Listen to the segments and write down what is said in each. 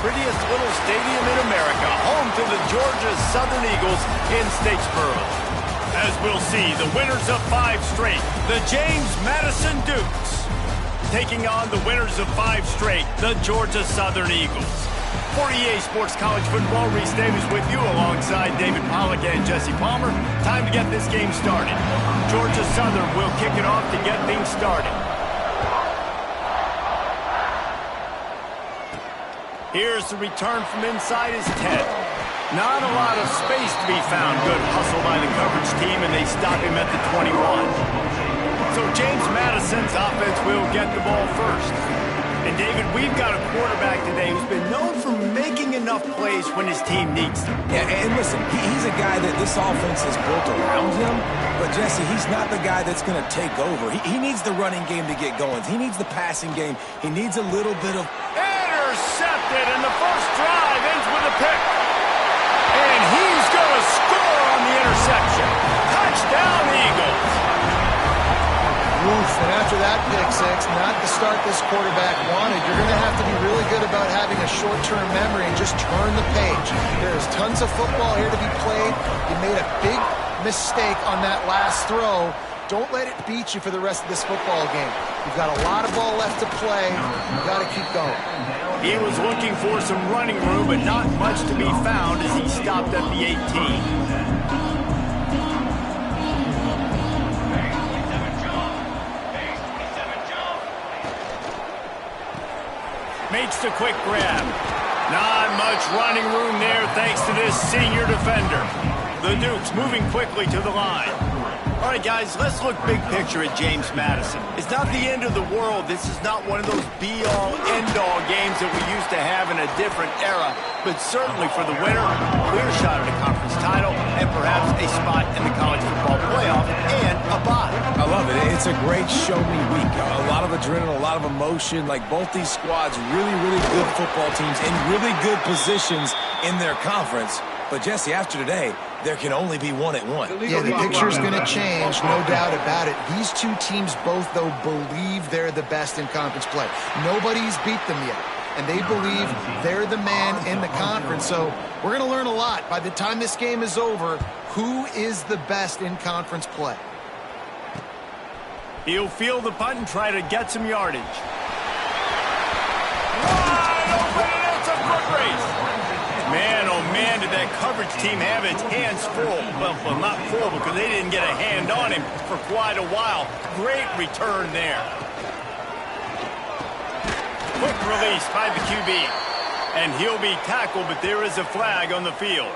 prettiest little stadium in America, home to the Georgia Southern Eagles in Statesboro. As we'll see, the winners of 5 straight, the James Madison Dukes, taking on the winners of 5 straight, the Georgia Southern Eagles. For EA Sports College Football, Reese Davis with you alongside David Pollack and Jesse Palmer. Time to get this game started. Georgia Southern will kick it off to get things started. Here's the return from inside his 10. Not a lot of space to be found. Good hustle by the coverage team, and they stop him at the 21. So James Madison's offense will get the ball first. And David, we've got a quarterback today who's been known for making enough plays when his team needs them. Yeah, and listen, he's a guy that this offense is built around him. But, Jesse, he's not the guy that's going to take over. He needs the running game to get going. He needs the passing game. He needs a little bit of... Intercepted, and the first drive ends with a pick. And he's going to score on the interception. Touchdown, Eagles. Oof, and after that pick six, not the start this quarterback wanted. You're going to have to be really good about having a short-term memory and just turn the page. There's tons of football here to be played. You made a big mistake on that last throw. Don't let it beat you for the rest of this football game. You've got a lot of ball left to play. You've got to keep going. He was looking for some running room, but not much to be found as he stopped at the 18. Makes the quick grab. Not much running room there thanks to this senior defender. The Dukes moving quickly to the line. All right, guys, let's look big picture at James Madison. It's not the end of the world. This is not one of those be-all, end-all games that we used to have in a different era. But certainly for the winner, a clear shot at a conference title and perhaps a spot in the college football playoff and a bye. I love it. It's a great show-me week. A lot of adrenaline, a lot of emotion. Like both these squads, really, really good football teams in really good positions in their conference. But, Jesse, after today, there can only be one at one. Yeah, the picture's going to change, no doubt about it. These two teams both, though, believe they're the best in conference play. Nobody's beat them yet, and they believe they're the man in the conference. So we're going to learn a lot. By the time this game is over, who is the best in conference play? He'll field the punt and try to get some yardage. Wide open, and it's a foot race. Man, oh man, did that coverage team have its hands full. Well, not full because they didn't get a hand on him for quite a while. Great return there. Quick release by the QB. And he'll be tackled, but there is a flag on the field.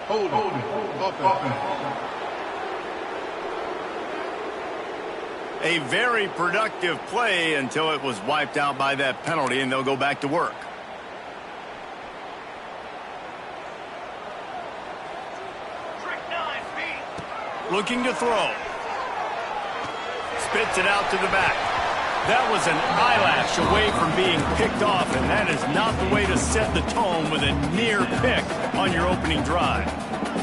Hold it. A very productive play until it was wiped out by that penalty, and they'll go back to work. Looking to throw. Spits it out to the back. That was an eyelash away from being picked off, and that is not the way to set the tone with a near pick on your opening drive.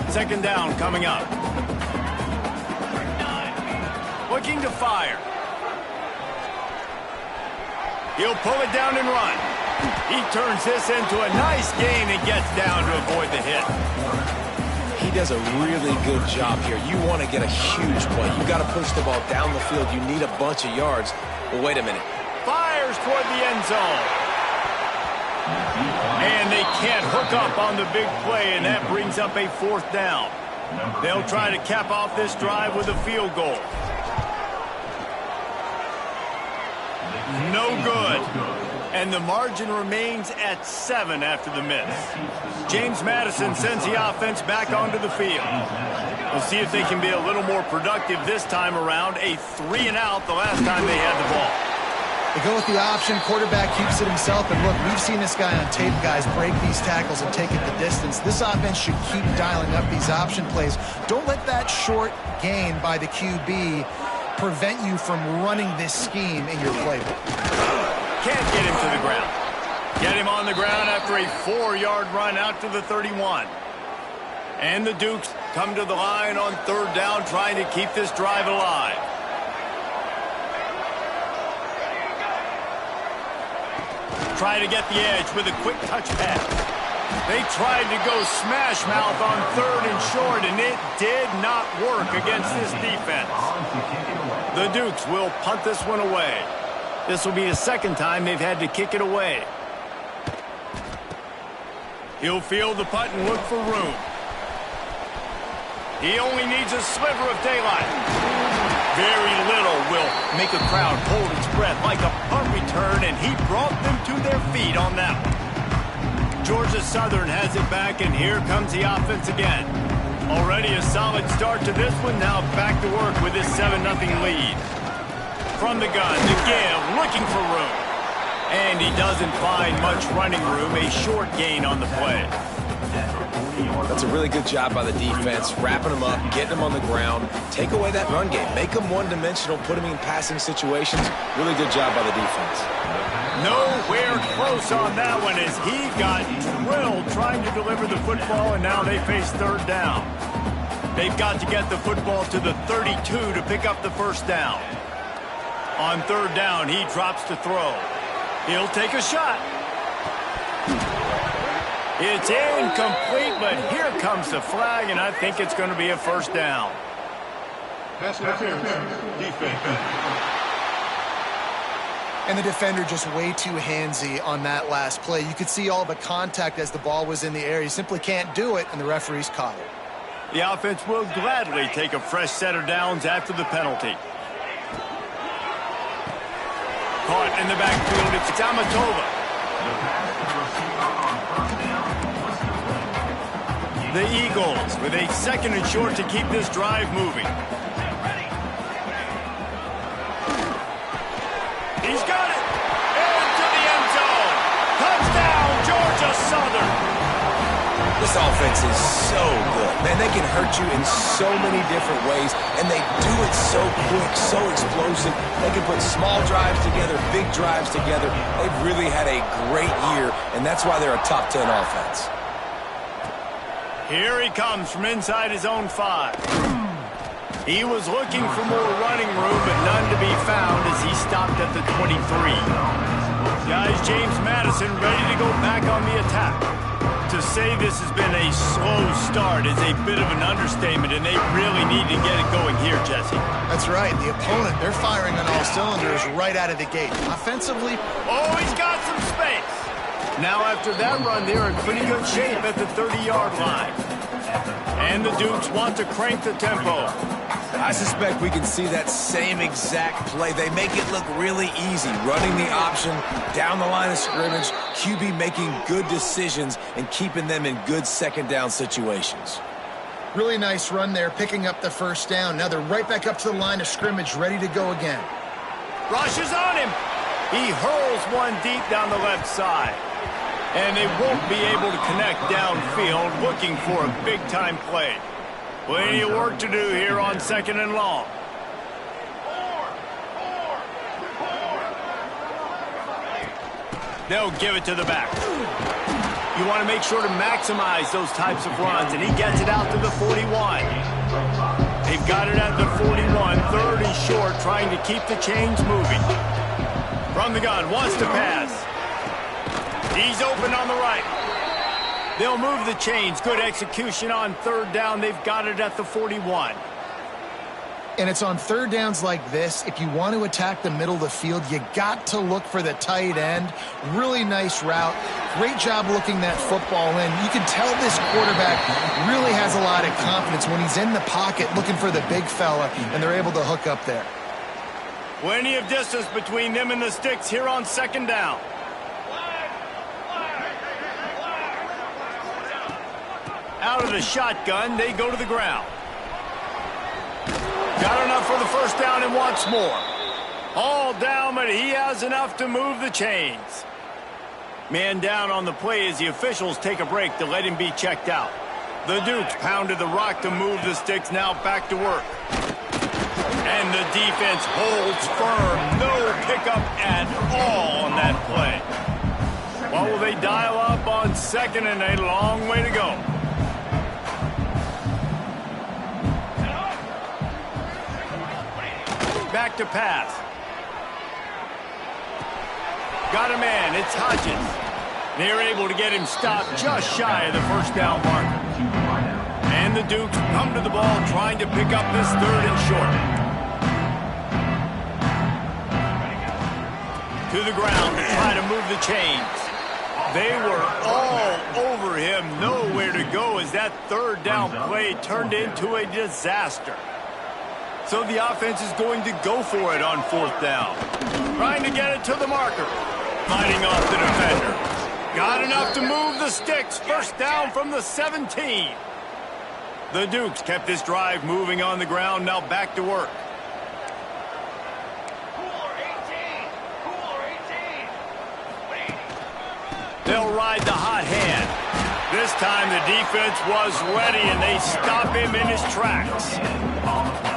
Second down coming up. Looking to fire. He'll pull it down and run. He turns this into a nice gain and gets down to avoid the hit. He does a really good job here. You want to get a huge play. You got to push the ball down the field. You need a bunch of yards. Well, wait a minute. Fires toward the end zone. And they can't hook up on the big play, and that brings up a fourth down. They'll try to cap off this drive with a field goal. No good. And the margin remains at 7 after the miss. James Madison sends the offense back onto the field. We'll see if they can be a little more productive this time around. A 3-and-out the last time they had the ball. They go with the option. Quarterback keeps it himself. And look, we've seen this guy on tape, guys, break these tackles and take it the distance. This offense should keep dialing up these option plays. Don't let that short gain by the QB prevent you from running this scheme in your playbook. Can't get him to the ground. Get him on the ground after a 4-yard run out to the 31. And the Dukes come to the line on third down, trying to keep this drive alive. try to get the edge with a quick touch pass. They tried to go smash mouth on 3rd and short, and it did not work against this defense. The Dukes will punt this one away. This will be the second time they've had to kick it away. He'll field the punt and look for room. He only needs a sliver of daylight. Very little will make a crowd hold its breath like a punt return, and he brought them to their feet on that one. Georgia Southern has it back, and here comes the offense again. Already a solid start to this one. Now back to work with this 7-0 lead. From the gun, the give, looking for room. And he doesn't find much running room. A short gain on the play. That's a really good job by the defense, wrapping them up, getting them on the ground, take away that run game, make them one-dimensional, put them in passing situations. Really good job by the defense. Nowhere close on that one as he got drilled trying to deliver the football, and now they face 3rd down. They've got to get the football to the 32 to pick up the first down. On 3rd down, he drops to throw. He'll take a shot. It's incomplete, but here comes the flag, and I think it's going to be a first down. Pass interference. Defense. And the defender just way too handsy on that last play. You could see all the contact as the ball was in the air. He simply can't do it, and the referee's caught it. The offense will gladly take a fresh set of downs after the penalty. Caught in the backfield, it's Amatova. The Eagles with a 2nd and short to keep this drive moving. He's got it! Into the end zone! Touchdown, Georgia Southern! This offense is so good. Man, they can hurt you in so many different ways, and they do it so quick, so explosive. They can put small drives together, big drives together. They've really had a great year, and that's why they're a top 10 offense. Here he comes from inside his own 5. He was looking for more running room, but none to be found as he stopped at the 23. Guys, James Madison ready to go back on the attack. To say this has been a slow start is a bit of an understatement, and they really need to get it going here, Jesse. That's right. The opponent, they're firing on all cylinders right out of the gate. Offensively, oh, he's got some space. Now after that run, they're in pretty good shape at the 30-yard line. And the Dukes want to crank the tempo. I suspect we can see that same exact play. They make it look really easy, running the option down the line of scrimmage, QB making good decisions and keeping them in good 2nd down situations. really nice run there, picking up the first down. Now they're right back up to the line of scrimmage, ready to go again. Rushes on him. He hurls one deep down the left side. And they won't be able to connect downfield, looking for a big-time play. Plenty of work to do here on 2nd and long. They'll give it to the back. You want to make sure to maximize those types of runs, and he gets it out to the 41. They've got it at the 41, 3rd and short, trying to keep the chains moving. From the gun, wants to pass. He's open on the right. They'll move the chains. Good execution on 3rd down. They've got it at the 41. And it's on 3rd downs like this, if you want to attack the middle of the field, you got to look for the tight end. Really nice route. Great job looking that football in. You can tell this quarterback really has a lot of confidence when he's in the pocket looking for the big fella, and they're able to hook up there. Plenty of distance between them and the sticks here on 2nd down. Out of the shotgun, they go to the ground. Got enough for the first down and wants more. All down, but he has enough to move the chains. Man down on the play as the officials take a break to let him be checked out. The Dukes pounded the rock to move the sticks, now back to work. And the defense holds firm. No pickup at all on that play. What will they dial up on 2nd and a long way to go? Back to pass. Got a man. It's Hodges. They're able to get him stopped just shy of the first down marker. And the Dukes come to the ball trying to pick up this 3rd and short. To the ground to try to move the chains. They were all over him. Nowhere to go as that 3rd down play turned into a disaster. So the offense is going to go for it on 4th down. Trying to get it to the marker. Fighting off the defender. Got enough to move the sticks. First down from the 17. The Dukes kept this drive moving on the ground. Now back to work. They'll ride the hot hand. This time the defense was ready, and they stop him in his tracks.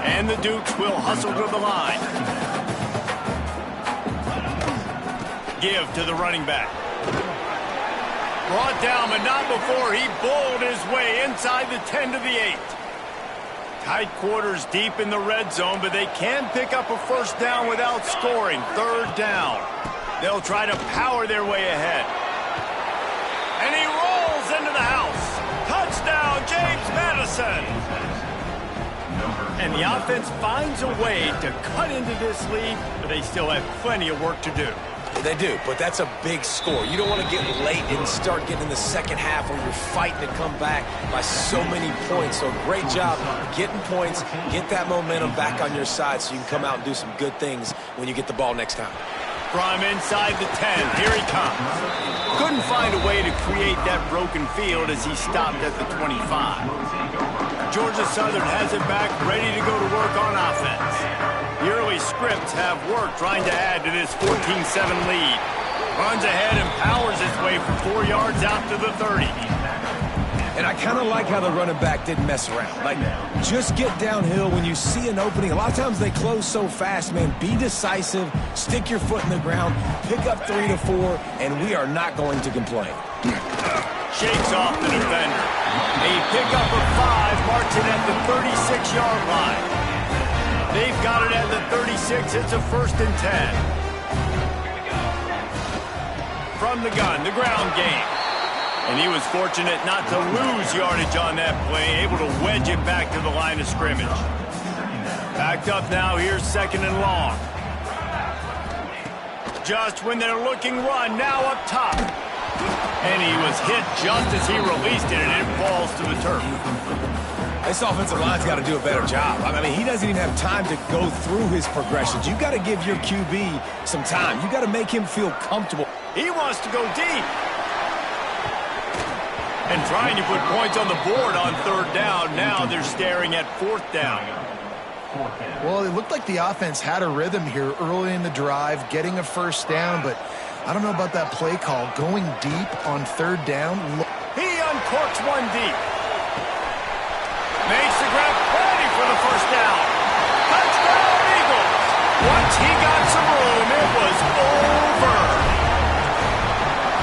And the Dukes will hustle to the line. Give to the running back. Brought down, but not before he bowled his way inside the 10 to the 8. Tight quarters deep in the red zone, but they can pick up a first down without scoring. 3rd down. They'll try to power their way ahead. And he rolls into the house. Touchdown, James Madison. And the offense finds a way to cut into this lead, but they still have plenty of work to do. They do, but that's a big score. You don't want to get late and start getting in the second half where you're fighting to come back by so many points. So great job getting points, get that momentum back on your side so you can come out and do some good things when you get the ball next time. From inside the 10, here he comes. Couldn't find a way to create that broken field as he stopped at the 25. Georgia Southern has it back, ready to go to work on offense. The early scripts have worked trying to add to this 14-7 lead. Runs ahead and powers his way for 4 yards out to the 30. And I kind of like how the running back didn't mess around. Like, just get downhill when you see an opening. A lot of times they close so fast, man. Be decisive, stick your foot in the ground, pick up 3 to 4, and we are not going to complain. Shakes off the defender. A pickup of 5, marks it at the 36-yard line. They've got it at the 36. It's a 1st and 10. From the gun, the ground game. And he was fortunate not to lose yardage on that play, able to wedge it back to the line of scrimmage. Backed up now, here's 2nd and long. Just when they're looking run, now up top. And he was hit just as he released it, and it falls to the turf. This offensive line's got to do a better job. I mean, he doesn't even have time to go through his progressions. You've got to give your QB some time. You've got to make him feel comfortable. He wants to go deep. And trying to put points on the board on 3rd down. Now they're staring at 4th down. Well, it looked like the offense had a rhythm here early in the drive, getting a first down, but I don't know about that play call. Going deep on 3rd down. He uncorks one deep. Makes the grab, ready for the first down. Touchdown, Eagles. Once he got some room, it was over.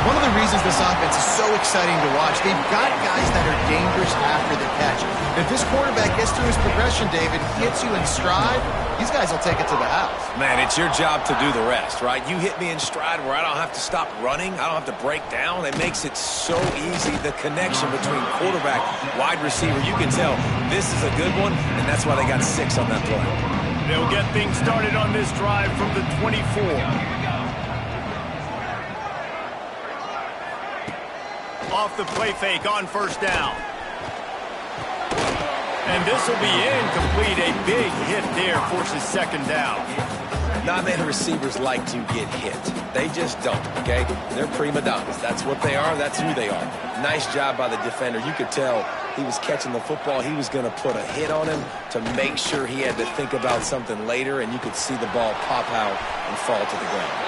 One of the reasons this offense is so exciting to watch, they've got guys that are dangerous after the catch. If this quarterback gets through his progression, David, hits you in stride, these guys will take it to the house. Man, it's your job to do the rest, right? You hit me in stride where I don't have to stop running. I don't have to break down. It makes it so easy, the connection between quarterback, wide receiver. You can tell this is a good one, and that's why they got 6 on that play. They'll get things started on this drive from the 24. Off the play fake on first down. And this will be incomplete. A big hit there forces 2nd down. Not many receivers like to get hit. They just don't, okay? They're prima donnas. That's what they are. That's who they are. Nice job by the defender. You could tell he was catching the football. He was going to put a hit on him to make sure he had to think about something later, and you could see the ball pop out and fall to the ground.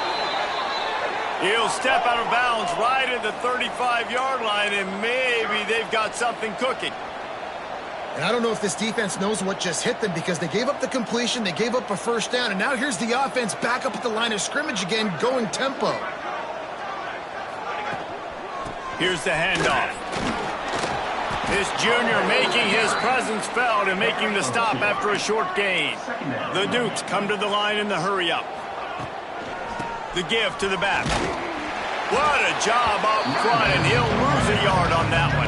He'll step out of bounds right at the 35-yard line, and maybe they've got something cooking. And I don't know if this defense knows what just hit them because they gave up the completion, they gave up a first down, and now here's the offense back up at the line of scrimmage again, going tempo. Here's the handoff. This junior making his presence felt and making the stop after a short gain. The Dukes come to the line in the hurry-up. The give to the back. What a job up front, and he'll lose a yard on that one.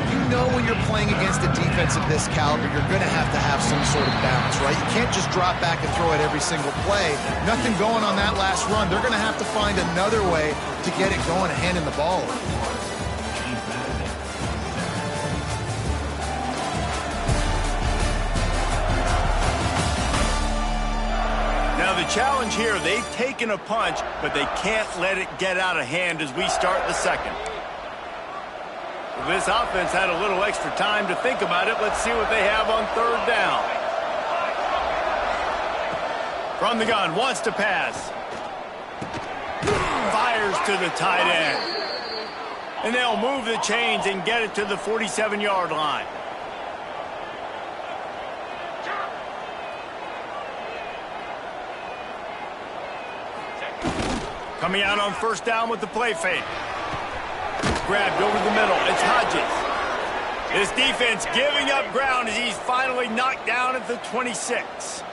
You know when you're playing against a defense of this caliber, you're going to have some sort of balance, right? You can't just drop back and throw it every single play. Nothing going on that last run. They're going to have to find another way to get it going and handing the ball over. Now the challenge here, they've taken a punch, but they can't let it get out of hand as we start the second. This offense had a little extra time to think about it. Let's see what they have on third down. From the gun, wants to pass. Fires to the tight end. And they'll move the chains and get it to the 47-yard line. Coming out on first down with the play fake. Grabbed over the middle. It's Hodges. This defense giving up ground as he's finally knocked down at the 26.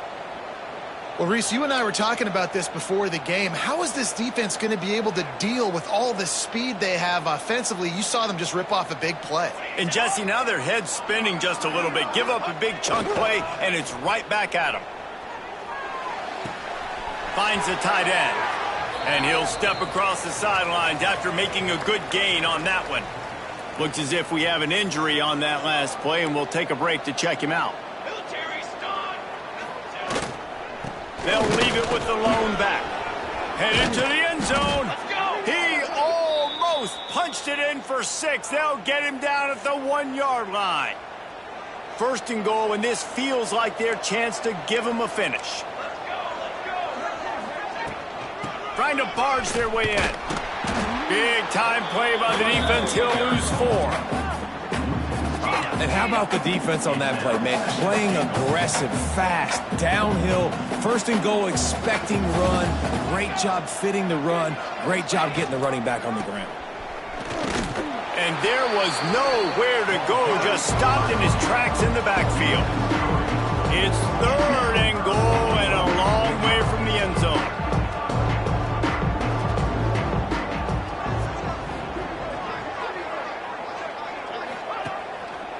Well, Reese, you and I were talking about this before the game. How is this defense going to be able to deal with all the speed they have offensively? You saw them just rip off a big play. And, Jesse, now their head's spinning just a little bit. Give up a big chunk play, and it's right back at them. Finds the tight end. And he'll step across the sidelines after making a good gain on that one. Looks as if we have an injury on that last play, and we'll take a break to check him out. They'll leave it with the lone back. Headed to the end zone. He almost punched it in for 6. They'll get him down at the 1-yard line. First and goal, and this feels like their chance to give him a finish. Trying to barge their way in. Big time play by the defense. He'll lose 4. And how about the defense on that play, man? Playing aggressive, fast, downhill, first and goal, expecting run. Great job fitting the run. Great job getting the running back on the ground. And there was nowhere to go, just stopped in his tracks in the backfield. It's third and goal and a long way from the end zone.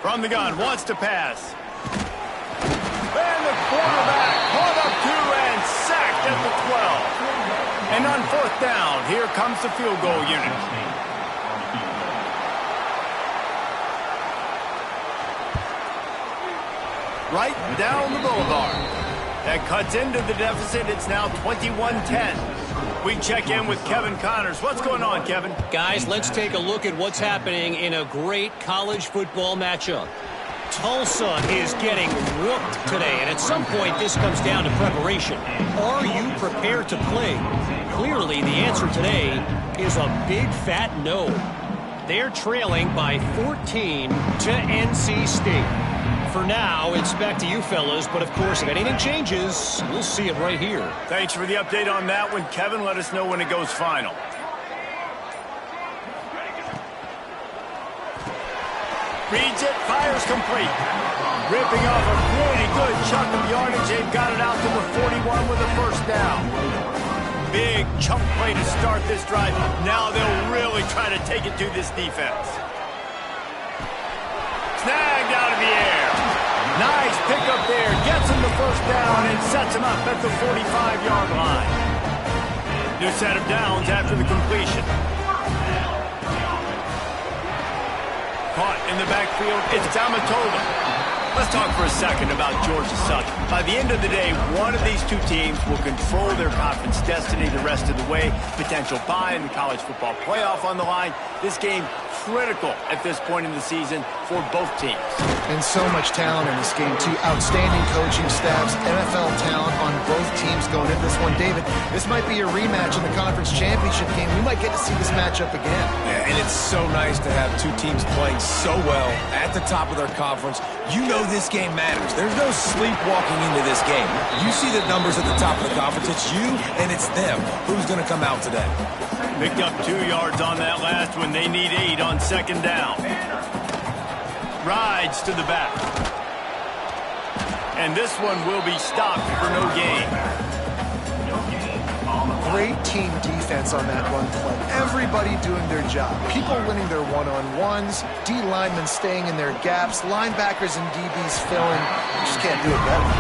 From the gun, wants to pass. And the quarterback caught up to and sacked at the 12. And on fourth down, here comes the field goal unit. Right down the boulevard. That cuts into the deficit. It's now 21-10. We check in with Kevin Connors. What's going on, Kevin? Guys, let's take a look at what's happening in a great college football matchup. Tulsa is getting whooped today, and at some point this comes down to preparation. Are you prepared to play? Clearly, the answer today is a big fat no. They're trailing by 14 to NC State. For now, it's back to you fellas, but of course, if anything changes, we'll see it right here. Thanks for the update on that one, Kevin. Let us know when it goes final. Reads it, fires complete. Ripping off a pretty good chunk of yardage. They've got it out to the 41 with a first down. Big chunk play to start this drive. Now they'll really try to take it to this defense. Snagged out of the air. Nice pickup there. Gets him the first down and sets him up at the 45-yard line. New set of downs after the completion. Caught in the backfield. It's Amatola. Let's talk for a second about Georgia Southern. By the end of the day, one of these two teams will control their conference destiny the rest of the way. Potential bye in the college football playoff on the line. This game critical at this point in the season for both teams. And so much talent in this game, too. Outstanding coaching staffs, NFL talent on both teams going into this one. David, this might be a rematch in the conference championship game. We might get to see this matchup again. Yeah, and it's so nice to have two teams playing so well at the top of their conference. You know this game matters. There's no sleepwalking into this game. You see the numbers at the top of the conference. It's you and it's them. Who's going to come out today? Picked up 2 yards on that last one. They need 8 on second down. Rides to the back. And this one will be stopped for no gain. great team defense on that run play. Everybody doing their job. People winning their one-on-ones, D linemen staying in their gaps, linebackers and DBs filling. You just can't do it better.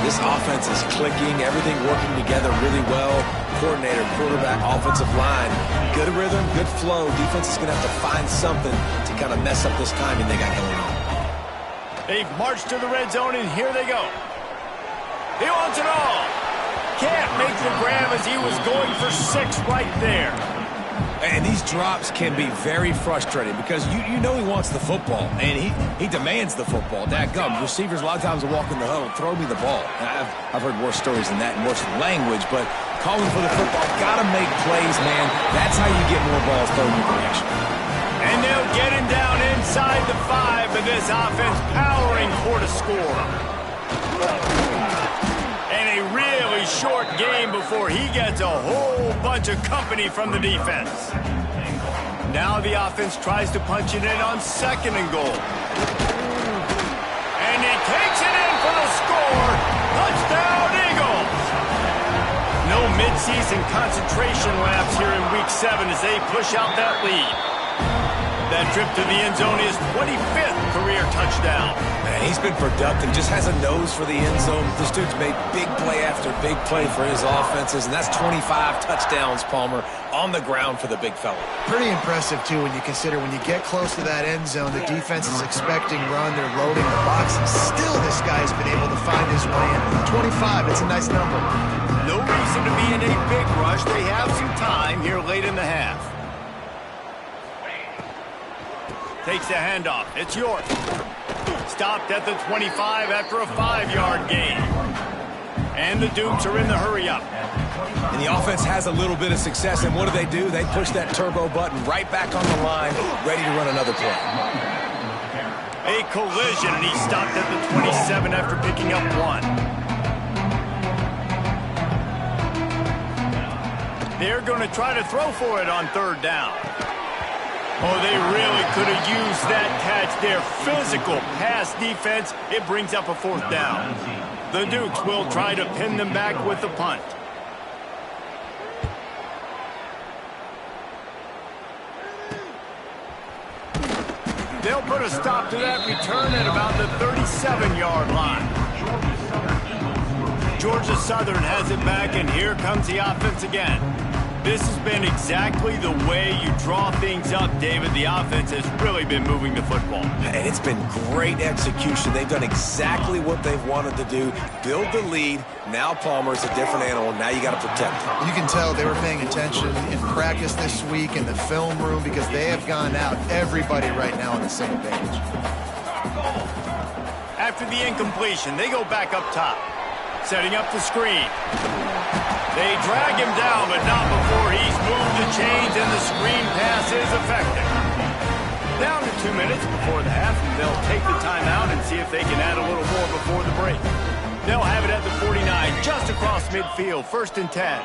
This offense is clicking, everything working together really well. Coordinator, quarterback, offensive line, good rhythm, good flow. Defense is going to have to find something to kind of mess up this timing they got going on. They've marched to the red zone, and here they go. He wants it all. Can't make the grab as he was going for 6 right there. And these drops can be very frustrating because you know he wants the football, and he demands the football. Dadgum, receivers a lot of times will walk in the huddle, throw me the ball. I've heard worse stories than that and worse language, but calling for the football, got to make plays, man. That's how you get more balls thrown in your direction. And they'll get him down inside the 5, but this offense powering for the score. And a really short game before he gets a whole bunch of company from the defense. Now the offense tries to punch it in on 2nd and goal. And he takes it in for the score. Touchdown, Eagles! No midseason concentration laps here in Week 7 as they push out that lead. That trip to the end zone is 25th career touchdown. Man, he's been productive, just has a nose for the end zone. This dude's made big play after big play for his offenses, and that's 25 touchdowns, Palmer, on the ground for the big fella. Pretty impressive, too, when you consider when you get close to that end zone, the defense is expecting run, they're loading the box, and still this guy's been able to find his way in. 25, it's a nice number. No reason to be in a big rush. They have some time here late in the half. Takes the handoff. It's York. Stopped at the 25 after a 5-yard gain. And the Dukes are in the hurry-up. And the offense has a little bit of success, and what do? They push that turbo button right back on the line, ready to run another play. A collision, and he stopped at the 27 after picking up 1. They're going to try to throw for it on 3rd down. Oh, they really could have used that catch. Their physical pass defense, it brings up a 4th down. The Dukes will try to pin them back with the punt. They'll put a stop to that return at about the 37-yard line. Georgia Southern has it back, and here comes the offense again. This has been exactly the way you draw things up, David. The offense has really been moving the football. And it's been great execution. They've done exactly what they've wanted to do. Build the lead. Now Palmer's a different animal. Now you got to protect him. You can tell they were paying attention in practice this week in the film room because they have gone out. Everybody right now on the same page. After the incompletion, they go back up top. Setting up the screen. They drag him down, but not before he's moved the chains, and the screen pass is effective. Down to 2 minutes before the half, and they'll take the timeout and see if they can add a little more before the break. They'll have it at the 49, just across midfield, 1st and 10.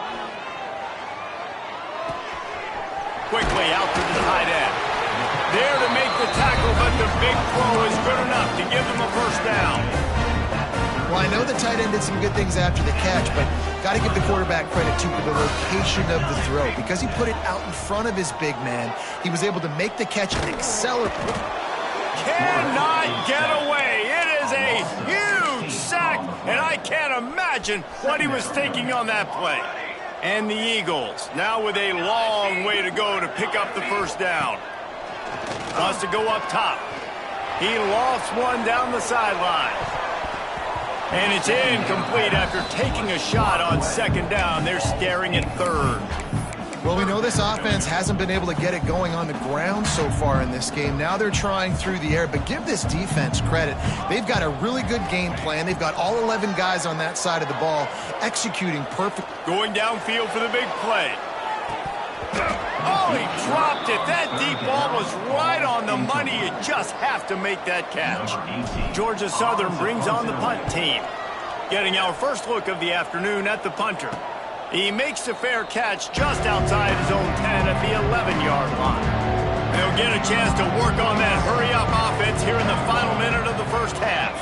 Quickly out to the tight end. There to make the tackle, but the big throw is good enough to give them a 1st down. Well, I know the tight end did some good things after the catch, but got to give the quarterback credit, too, for the location of the throw. Because he put it out in front of his big man, he was able to make the catch and accelerate. Cannot get away. It is a huge sack, and I can't imagine what he was thinking on that play. And the Eagles, now with a long way to go to pick up the 1st down. Wants to go up top. He lost one down the sideline. And it's incomplete after taking a shot on 2nd down. They're staring at 3rd. Well, we know this offense hasn't been able to get it going on the ground so far in this game. Now they're trying through the air, but give this defense credit. They've got a really good game plan. They've got all 11 guys on that side of the ball executing perfect. Going downfield for the big play. Oh, he dropped it. That deep ball was right on the money. You just have to make that catch. Georgia Southern brings on the punt team. Getting our first look of the afternoon at the punter. He makes the fair catch just outside his own 10 at the 11-yard line. They'll get a chance to work on that hurry-up offense here in the final minute of the 1st half.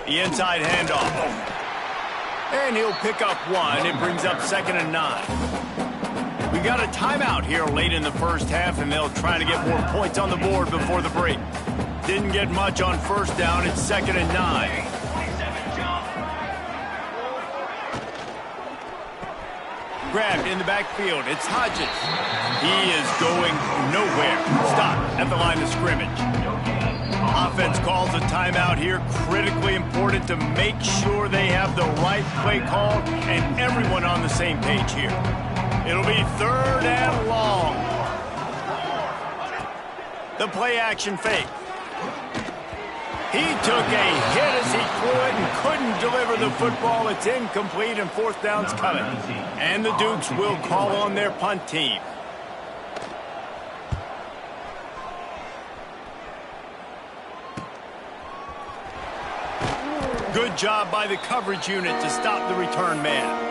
The inside handoff. And he'll pick up one. It brings up 2nd and 9. We got a timeout here late in the first half, and they'll try to get more points on the board before the break. Didn't get much on first down. It's 2nd and 9. Grabbed in the backfield. It's Hodges. He is going nowhere. Stop at the line of scrimmage. Offense calls a timeout here. Critically important to make sure they have the right play call and everyone on the same page here. It'll be 3rd and long. The play action fake. He took a hit as he threw it and couldn't deliver the football. It's incomplete and 4th down's coming. And the Dukes will call on their punt team. Good job by the coverage unit to stop the return man.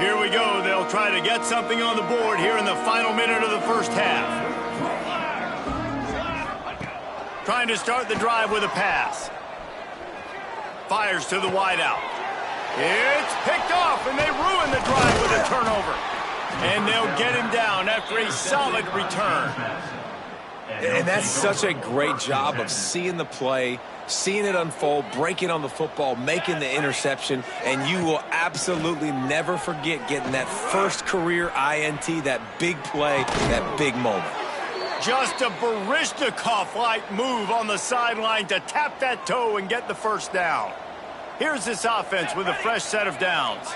Here we go. They'll try to get something on the board here in the final minute of the first half. Trying to start the drive with a pass. Fires to the wideout. It's picked off, and they ruin the drive with a turnover. And they'll get him down after a solid return. And that's such a great job of seeing the play, seeing it unfold, breaking on the football, making the interception, and you will absolutely never forget getting that first career INT, that big play, that big moment. Just a Baryshnikov-like move on the sideline to tap that toe and get the first down. Here's this offense with a fresh set of downs.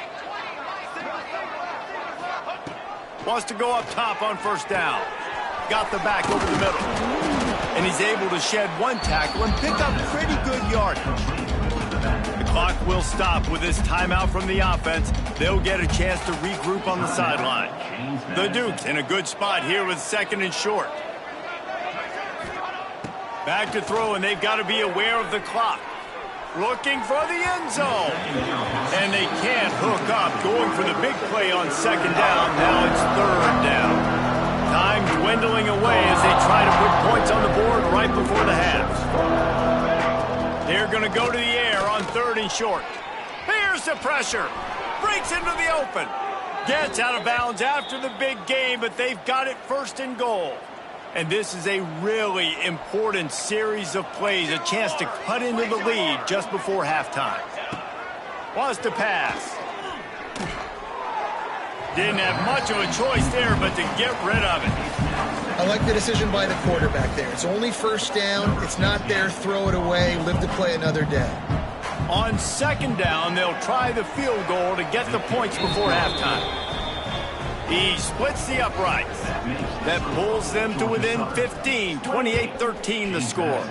Wants to go up top on first down. Got the back over the middle. And he's able to shed one tackle and pick up pretty good yardage. The clock will stop with this timeout from the offense. They'll get a chance to regroup on the sideline. The Dukes in a good spot here with 2nd and short. Back to throw, and they've got to be aware of the clock. Looking for the end zone. And they can't hook up. Going for the big play on 2nd down. Now it's 3rd down. Time dwindling away as they try to put points on the board right before the half. They're going to go to the air on 3rd and short. Here's the pressure. Breaks into the open. Gets out of bounds after the big game, but they've got it 1st and goal. And this is a really important series of plays, a chance to cut into the lead just before halftime. Wants to pass. Didn't have much of a choice there, but to get rid of it. I like the decision by the quarterback there. It's only 1st down. It's not there. Throw it away. Live to play another day. On 2nd down, they'll try the field goal to get the points before halftime. He splits the uprights. That pulls them to within 15, 28-13 the score.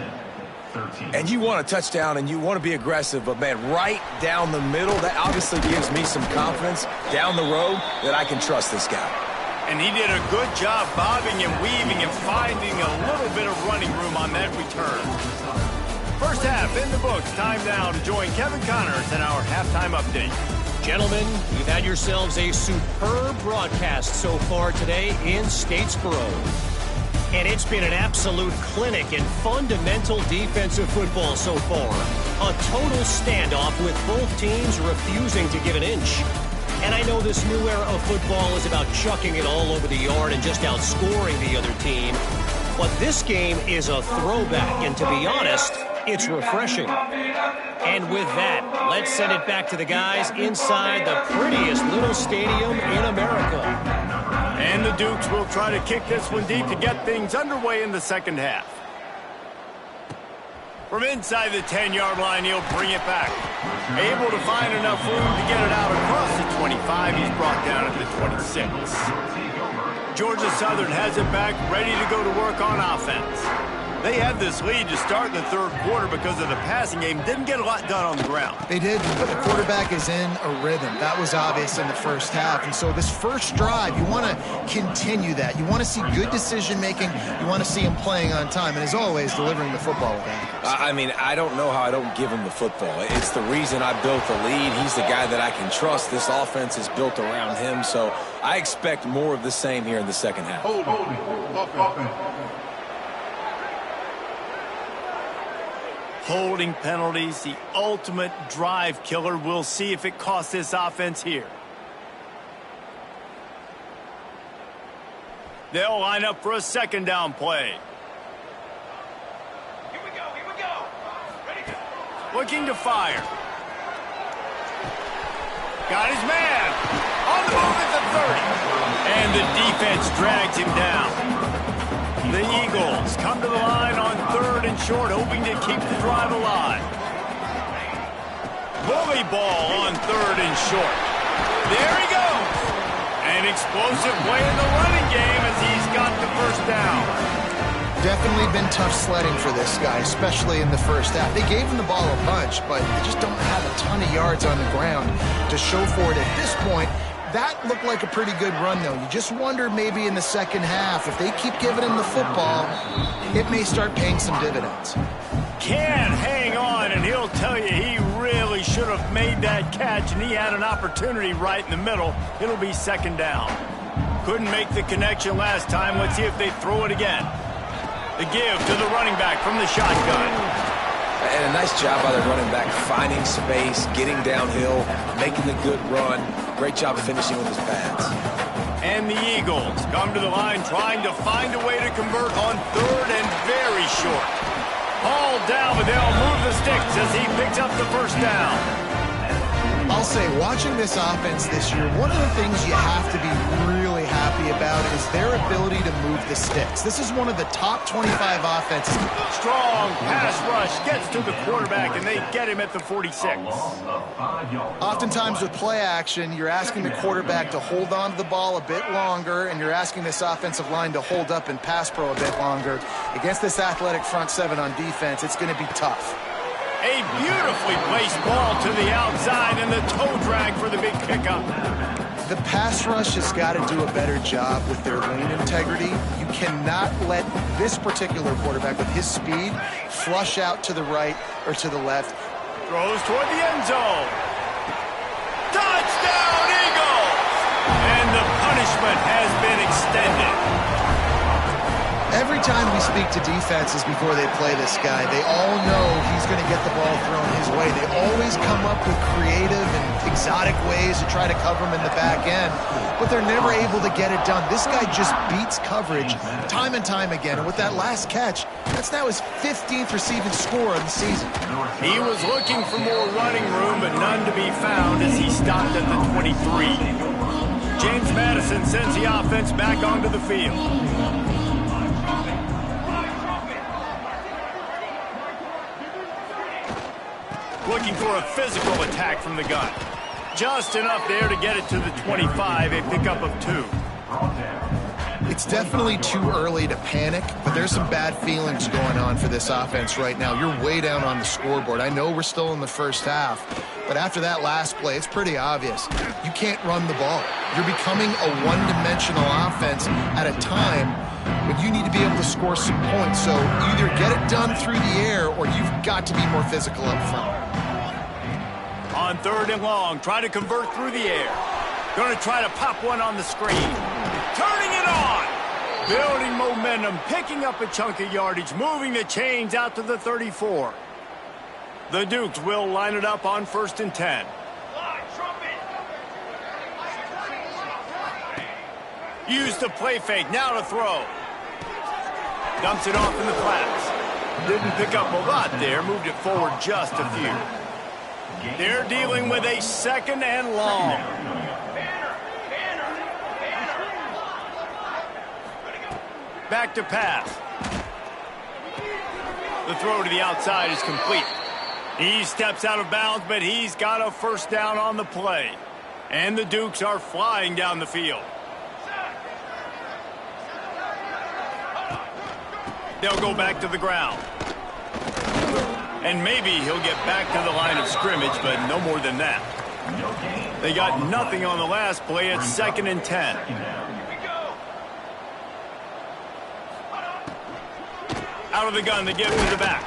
And you want a touchdown and you want to be aggressive, but man, right down the middle, that obviously gives me some confidence down the road that I can trust this guy. And he did a good job bobbing and weaving and finding a little bit of running room on that return. First half in the books. Time now to join Kevin Connors in our halftime update. Gentlemen, you've had yourselves a superb broadcast so far today in Statesboro. And it's been an absolute clinic in fundamental defensive football so far. A total standoff with both teams refusing to give an inch. And I know this new era of football is about chucking it all over the yard and just outscoring the other team. But this game is a throwback, and to be honest, it's refreshing. And with that, let's send it back to the guys inside the prettiest little stadium in America. And the Dukes will try to kick this one deep to get things underway in the second half. From inside the 10-yard line, he'll bring it back. Able to find enough room to get it out across the 25. He's brought down at the 26. Georgia Southern has it back, ready to go to work on offense. They had this lead to start the third quarter because of the passing game. Didn't get a lot done on the ground. They did, but the quarterback is in a rhythm. That was obvious in the first half. And so this first drive, you want to continue that. You want to see good decision-making. You want to see him playing on time. And as always, delivering the football with accuracy. I mean, I don't know how I don't give him the football. It's the reason I built the lead. He's the guy that I can trust. This offense is built around him. So I expect more of the same here in the second half. Holding penalties, the ultimate drive killer. We'll see if it costs this offense here. They'll line up for a second down play. Here we go. Ready to go. Looking to fire. Got his man. On the move at the 30. And the defense drags him down. The Eagles come to the line on 3rd and short, hoping to keep the drive alive. Bully ball on 3rd and short. There he goes. An explosive play in the running game as he's got the first down. Definitely been tough sledding for this guy, especially in the first half. They gave him the ball a bunch, but they just don't have a ton of yards on the ground to show for it at this point. That looked like a pretty good run, though. You just wonder maybe in the second half, if they keep giving him the football, it may start paying some dividends. Can't hang on, and he'll tell you he really should have made that catch, and he had an opportunity right in the middle. It'll be second down. Couldn't make the connection last time. Let's see if they throw it again. The give to the running back from the shotgun. And a nice job by the running back, finding space, getting downhill, making the good run. Great job finishing with his pads. And the Eagles come to the line trying to find a way to convert on 3rd and very short. All down, but they'll move the sticks as he picks up the first down. I'll say, watching this offense this year, one of the things you have to be really happy about is their ability to move the sticks. This is one of the top 25 offenses. Strong pass rush gets to the quarterback, and they get him at the 46. Oftentimes with play action, you're asking the quarterback to hold on to the ball a bit longer, and you're asking this offensive line to hold up and pass pro a bit longer. Against this athletic front seven on defense, it's going to be tough. A beautifully placed ball to the outside, and the toe drag for the big pickup. The pass rush has got to do a better job with their lane integrity. You cannot let this particular quarterback, with his speed, flush out to the right or to the left. Throws toward the end zone. Touchdown, Eagles! And the punishment has been extended. Every time we speak to defenses before they play this guy, they all know he's going to get the ball thrown his way. They always come up with creative and exotic ways to try to cover him in the back end, but they're never able to get it done. This guy just beats coverage time and time again, and with that last catch, that's now his 15th receiving score of the season. He was looking for more running room, but none to be found as he stopped at the 23. James Madison sends the offense back onto the field. Looking for a physical attack from the gun. Just enough there to get it to the 25, a pickup of 2. It's definitely too early to panic, but there's some bad feelings going on for this offense right now. You're way down on the scoreboard. I know we're still in the first half, but after that last play, it's pretty obvious. You can't run the ball. You're becoming a one-dimensional offense at a time when you need to be able to score some points. So either get it done through the air or you've got to be more physical up front. On 3rd and long, try to convert through the air. Going to try to pop one on the screen. Turning it on. Building momentum, picking up a chunk of yardage, moving the chains out to the 34. The Dukes will line it up on 1st and 10. Use the play fake, now to throw. Dumps it off in the flats. Didn't pick up a lot there, moved it forward just a few. They're dealing with a 2nd and long. Back to pass. The throw to the outside is complete. He steps out of bounds, but he's got a first down on the play. And the Dukes are flying down the field. They'll go back to the ground. And maybe he'll get back to the line of scrimmage, but no more than that. They got nothing on the last play at 2nd and 10. Out of the gun, the give to the back.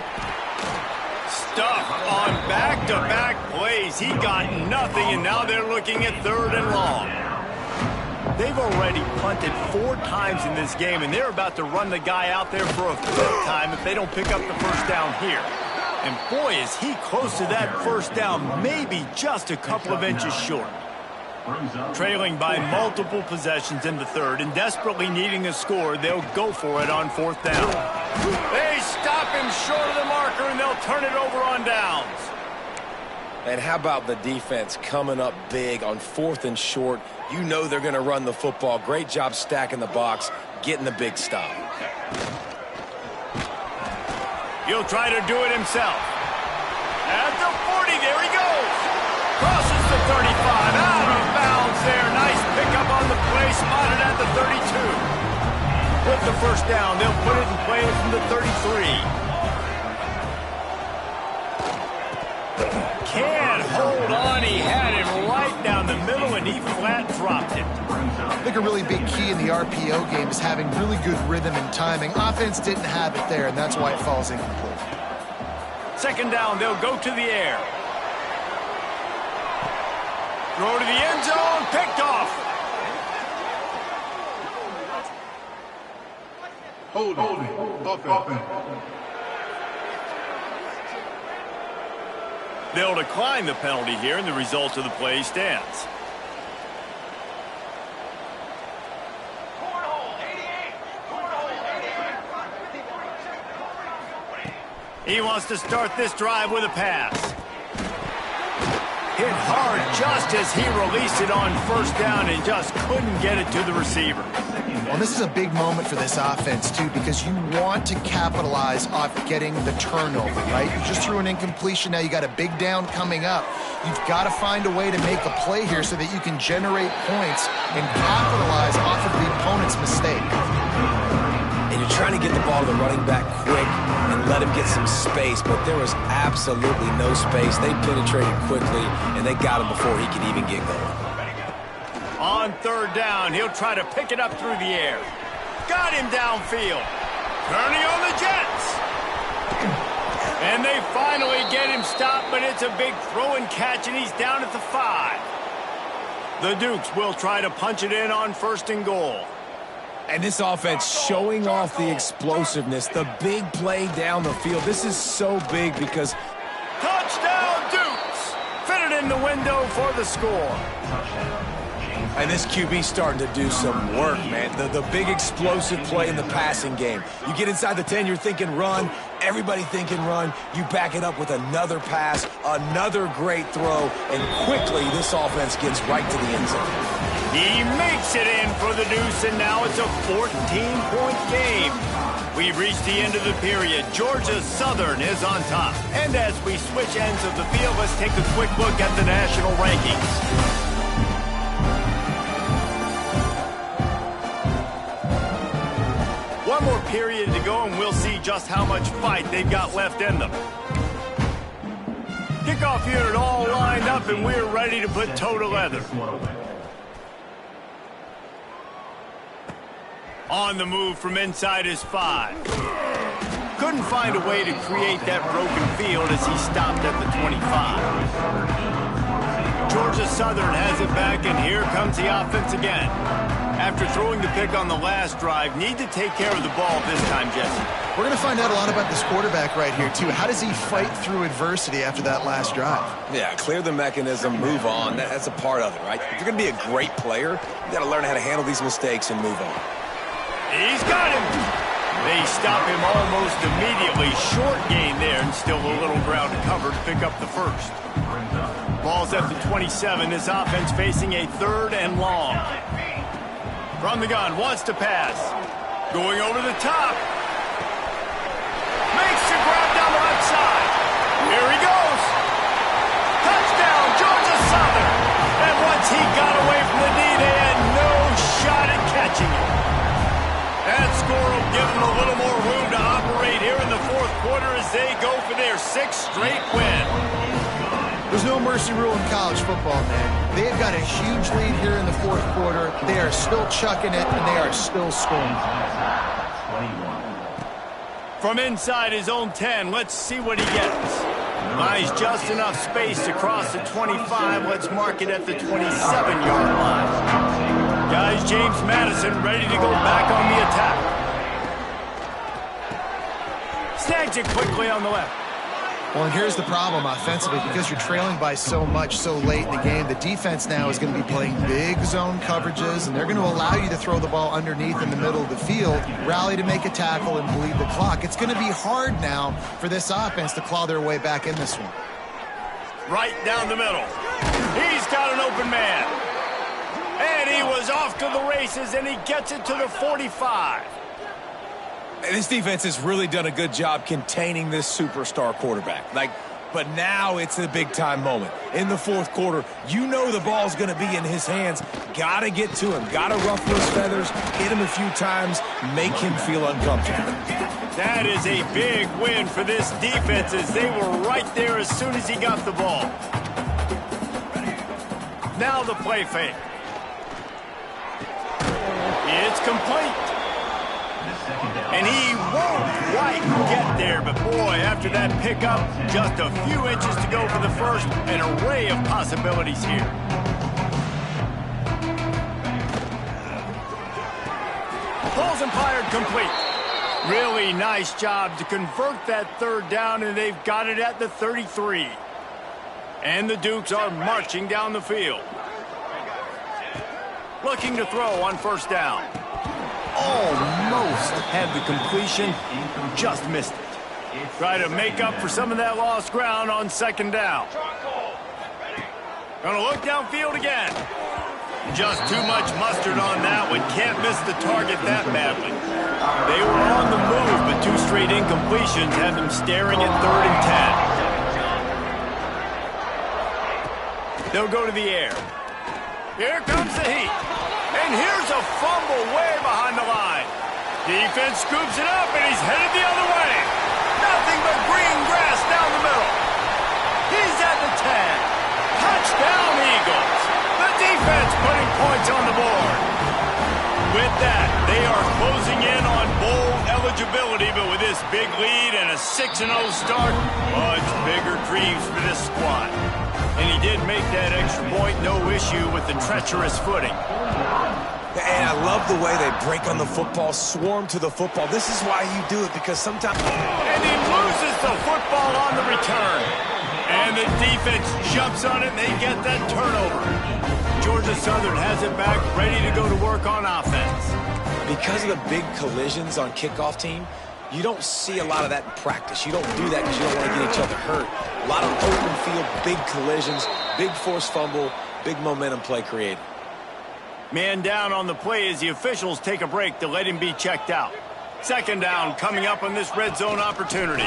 Stuff on back-to-back plays. He got nothing, and now they're looking at 3rd and long. They've already punted 4 times in this game, and they're about to run the guy out there for a 5th time if they don't pick up the first down here. And boy, is he close to that first down, maybe just a couple of inches short. Trailing by multiple possessions in the third and desperately needing a score, they'll go for it on fourth down. They stop him short of the marker, and they'll turn it over on downs. And how about the defense coming up big on fourth and short? You know they're going to run the football. Great job stacking the box, getting the big stop. He'll try to do it himself. At the 40, there he goes. Crosses the 35, out of bounds there. Nice pickup on the play, spotted at the 32. With the first down, they'll put it in play from the 33. Can't hold on. He had him right down the middle, and he flat dropped it. I think a really big key in the RPO game is having really good rhythm and timing. Offense didn't have it there, and that's why it falls incomplete. Second down, they'll go to the air. Throw to the end zone, picked off. Hold it. Offense. They'll decline the penalty here, and the result of the play stands. He wants to start this drive with a pass. Hit hard just as he released it on first down and just couldn't get it to the receiver. Well, this is a big moment for this offense, too, because you want to capitalize off getting the turnover, right? You just threw an incompletion. Now you got a big down coming up. You've got to find a way to make a play here so that you can generate points and capitalize off of the opponent's mistake. And you're trying to get the ball to the running back quick and let him get some space, but there was absolutely no space. They penetrated quickly, and they got him before he could even get going. On third down, he'll try to pick it up through the air. Got him downfield. Turning on the Jets. And they finally get him stopped, but it's a big throw and catch, and he's down at the 5. The Dukes will try to punch it in on first and goal. And this offense showing off the explosiveness, the big play down the field. This is so big because... Touchdown, Dukes! Fitted in the window for the score. And this QB's starting to do some work, man. The big explosive play in the passing game. You get inside the 10, you're thinking run. Everybody thinking run. You back it up with another pass, another great throw, and quickly this offense gets right to the end zone. He makes it in for the Deuce, and now it's a 14-point game. We've reached the end of the period. Georgia Southern is on top. And as we switch ends of the field, let's take a quick look at the national rankings. One more period to go, and we'll see just how much fight they've got left in them. Kickoff unit all lined up, and we're ready to put toe to leather. On the move from inside his 5. Couldn't find a way to create that broken field as he stopped at the 25. Georgia Southern has it back, and here comes the offense again. After throwing the pick on the last drive, need to take care of the ball this time, Jesse. We're going to find out a lot about this quarterback right here, too. How does he fight through adversity after that last drive? Yeah, clear the mechanism, move on. That's a part of it, right? If you're going to be a great player, you got to learn how to handle these mistakes and move on. He's got him. They stop him almost immediately. Short gain there, and still a little ground to cover to pick up the first. Ball's at the 27. This offense facing a third and long. From the gun, wants to pass. Going over the top. Makes the grab down the left side. Here he goes. Touchdown, Georgia Southern. And once he got away from the knee, they had no shot at catching him. That score will give them a little more room to operate here in the fourth quarter as they go for their 6th straight win. There's no mercy rule in college football, man. They've got a huge lead here in the fourth quarter. They are still chucking it, and they are still scoring. From inside his own 10, let's see what he gets. Buys just enough space to cross the 25. Let's mark it at the 27-yard line. Guys, James Madison ready to go back on the attack. Snags it quickly on the left. Well, and here's the problem offensively. Because you're trailing by so much so late in the game, the defense now is going to be playing big zone coverages, and they're going to allow you to throw the ball underneath in the middle of the field, rally to make a tackle, and bleed the clock. It's going to be hard now for this offense to claw their way back in this one. Right down the middle. He's got an open man. And he was off to the races, and he gets it to the 45. This defense has really done a good job containing this superstar quarterback. But now it's a big-time moment. In the fourth quarter, you know the ball's going to be in his hands. Got to get to him. Got to ruffle his feathers, hit him a few times, make him feel uncomfortable. That is a big win for this defense as they were right there as soon as he got the ball. Now the play fake. It's complete. And he won't quite get there, but boy, after that pickup, just a few inches to go for the first, an array of possibilities here. Pulls and fired complete. Really nice job to convert that third down, and they've got it at the 33. And the Dukes are marching down the field. Looking to throw on first down. Almost had the completion, just missed it. Try to make up for some of that lost ground on second down. Gonna look downfield again. Just too much mustard on that one. Can't miss the target that badly. They were on the move, but two straight incompletions had them staring at 3rd and 10. They'll go to the air. Here comes the heat. And here's a fumble way behind the line. Defense scoops it up, and he's headed the other way. Nothing but green grass down the middle. He's at the 10. Touchdown, Eagles. The defense putting points on the board. With that, they are closing in on bowl eligibility, but with this big lead and a 6-0 start, much bigger dreams for this squad. And he did make that extra point, no issue with the treacherous footing. And I love the way they break on the football, swarm to the football. This is why you do it, because sometimes... And he loses the football on the return. And the defense jumps on it, and they get that turnover. Georgia Southern has it back, ready to go to work on offense. Because of the big collisions on kickoff team, you don't see a lot of that in practice. You don't do that because you don't want to get each other hurt. A lot of open field, big collisions, big forced fumble, big momentum play created. Man down on the play as the officials take a break to let him be checked out. Second down coming up on this red zone opportunity.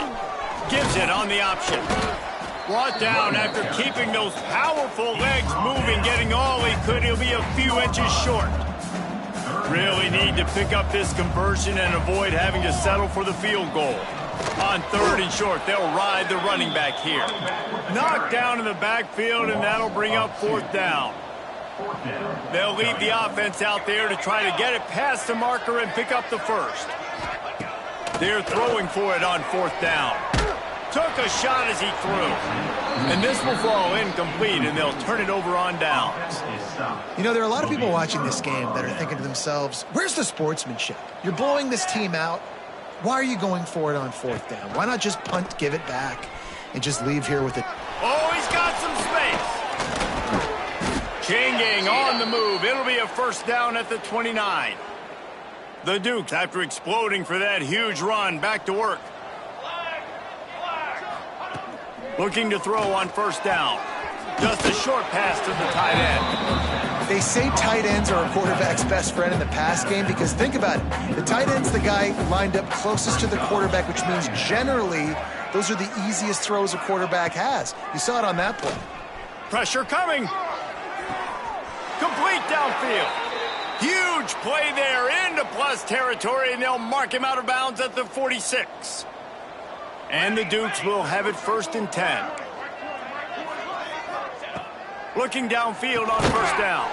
Gives it on the option. Brought down after keeping those powerful legs moving, getting all he could. He'll be a few inches short. Really need to pick up this conversion and avoid having to settle for the field goal. On 3rd and short, they'll ride the running back here. Knocked down in the backfield, and that'll bring up 4th down. They'll leave the offense out there to try to get it past the marker and pick up the first. They're throwing for it on 4th down. Took a shot as he threw. And this will fall incomplete, and they'll turn it over on downs. You know, there are a lot of people watching this game that are thinking to themselves, where's the sportsmanship? You're blowing this team out. Why are you going for it on 4th down? Why not just punt, give it back, and just leave here with it? Oh, he's got some space. Changing on the move. It'll be a first down at the 29. The Dukes, after exploding for that huge run, back to work. Looking to throw on first down. Just a short pass to the tight end. They say tight ends are a quarterback's best friend in the pass game because think about it. The tight end's the guy lined up closest to the quarterback, which means generally those are the easiest throws a quarterback has. You saw it on that play. Pressure coming. Complete downfield. Huge play there into plus territory, and they'll mark him out of bounds at the 46. And the Dukes will have it 1st and 10. Looking downfield on first down.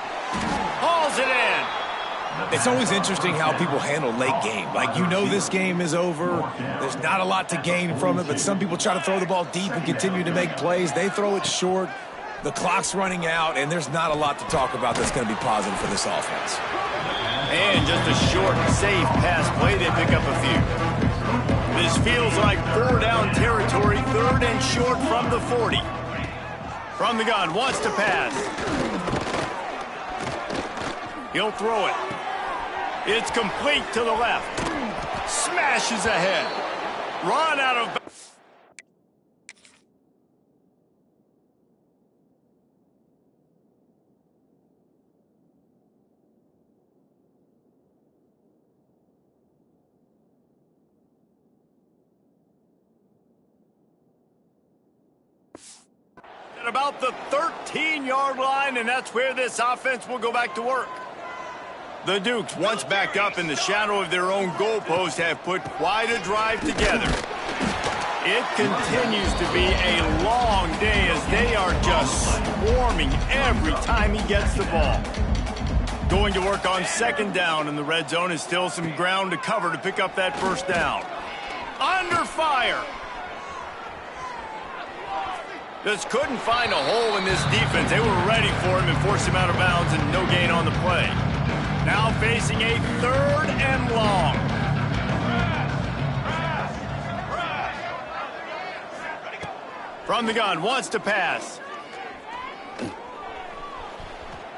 Hauls it in. It's always interesting how people handle late game. Like, you know this game is over. There's not a lot to gain from it, but some people try to throw the ball deep and continue to make plays. They throw it short. The clock's running out, and there's not a lot to talk about that's going to be positive for this offense. And just a short, safe pass play. They pick up a few. This feels like 4-down territory, 3rd and short from the 40. From the gun, wants to pass. He'll throw it. It's complete to the left. Smashes ahead. Run out of... At about the 13-yard line, and that's where this offense will go back to work. The Dukes, once backed up in the shadow of their own goalpost, have put quite a drive together. It continues to be a long day as they are just swarming every time he gets the ball. Going to work on 2nd down in the red zone is still some ground to cover to pick up that 1st down. Under fire. Just couldn't find a hole in this defense. They were ready for him and forced him out of bounds, and no gain on the play. Now facing a 3rd and long. From the gun, wants to pass.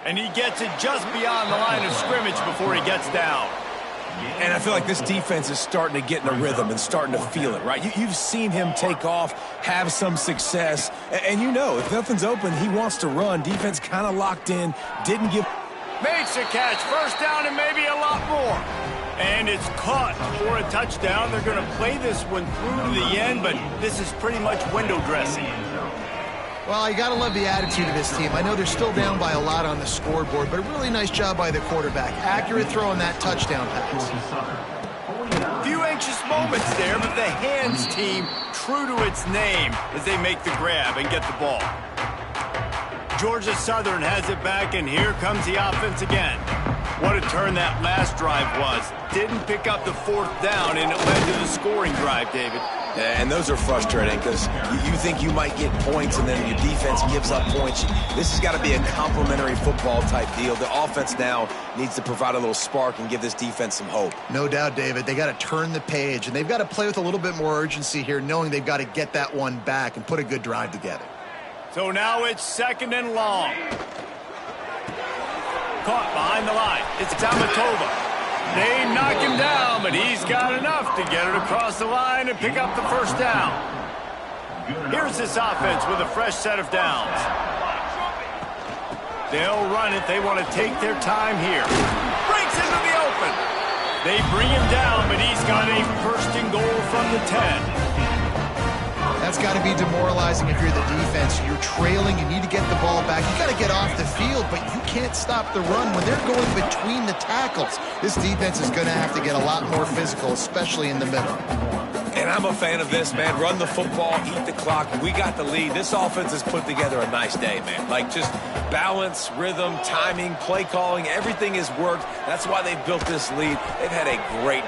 And he gets it just beyond the line of scrimmage before he gets down. And I feel like this defense is starting to get in a rhythm and starting to feel it, right? You've seen him take off, have some success, and you know, if nothing's open, he wants to run. Defense kind of locked in, didn't give... Makes a catch, 1st down and maybe a lot more. And it's caught for a touchdown. They're going to play this one through to the end, but this is pretty much window dressing. Well, you got to love the attitude of this team. I know they're still down by a lot on the scoreboard, but a really nice job by the quarterback. Accurate throw on that touchdown pass. Few anxious moments there, but the hands team true to its name as they make the grab and get the ball. Georgia Southern has it back, and here comes the offense again. What a turn that last drive was. Didn't pick up the 4th down, and it led to the scoring drive, David. And those are frustrating because you think you might get points and then your defense gives up points. This has got to be a complementary football type deal. The offense now needs to provide a little spark and give this defense some hope. No doubt, David. They got to turn the page, and they've got to play with a little bit more urgency here, knowing they've got to get that one back and put a good drive together. So now it's 2nd and long. Caught behind the line. It's Tamatova. They knock him down, but he's got enough to get it across the line and pick up the 1st down. Here's this offense with a fresh set of downs. They'll run it. They want to take their time here. Breaks into the open. They bring him down, but he's got a 1st and goal from the 10. That's got to be demoralizing if you're the defense. You're trailing, you need to get the ball back. You got to get off the field, but you can't stop the run when they're going between the tackles. This defense is going to have to get a lot more physical, especially in the middle. And I'm a fan of this, man. Run the football, eat the clock. We got the lead. This offense has put together a nice day, man. Like just balance, rhythm, timing, play calling, everything has worked. That's why they've built this lead. They've had a great...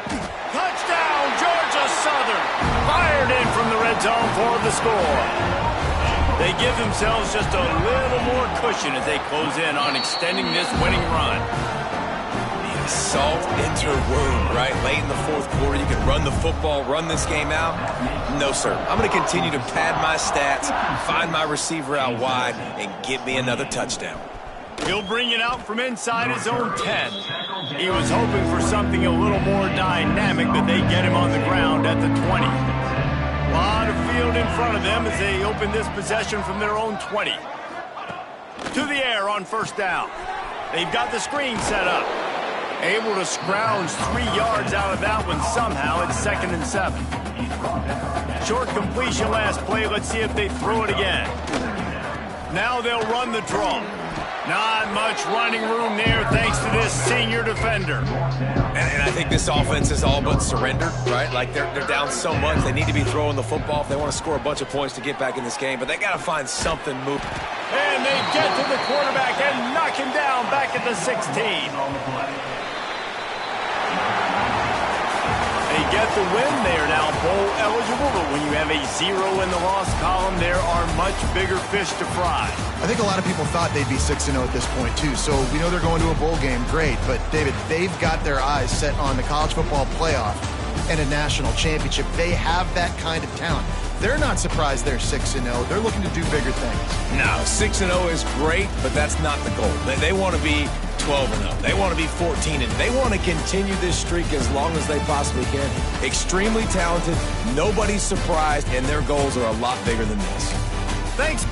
Touchdown, Georgia Southern! Fired in from the red zone for the score. They give themselves just a little more cushion as they close in on extending this winning run. Salt interwound, right? Late in the 4th quarter, you can run the football, run this game out. No, sir. I'm going to continue to pad my stats, find my receiver out wide, and get me another touchdown. He'll bring it out from inside his own 10. He was hoping for something a little more dynamic, but they get him on the ground at the 20. A lot of field in front of them as they open this possession from their own 20. To the air on 1st down. They've got the screen set up. Able to scrounge 3 yards out of that one somehow. It's 2nd and 7. Short completion last play. Let's see if they throw it again. Now they'll run the draw. Not much running room there thanks to this senior defender. And I think this offense is all but surrendered, right? Like they're down so much. They need to be throwing the football if they want to score a bunch of points to get back in this game. But they got to find something moving. And they get to the quarterback and knock him down back at the 16. They get the win. They are now bowl eligible, but when you have a 0 in the loss column, there are much bigger fish to fry. I think a lot of people thought they'd be 6-0 at this point, too. So we know they're going to a bowl game. Great. But, David, they've got their eyes set on the college football playoff. and a national championship. They have that kind of talent. They're not surprised they're 6-0. They're looking to do bigger things. No, 6-0 is great, but that's not the goal. They want to be 12-0. They want to be 14-0. They want to continue this streak as long as they possibly can. Extremely talented. Nobody's surprised, and their goals are a lot bigger than this. Thanks.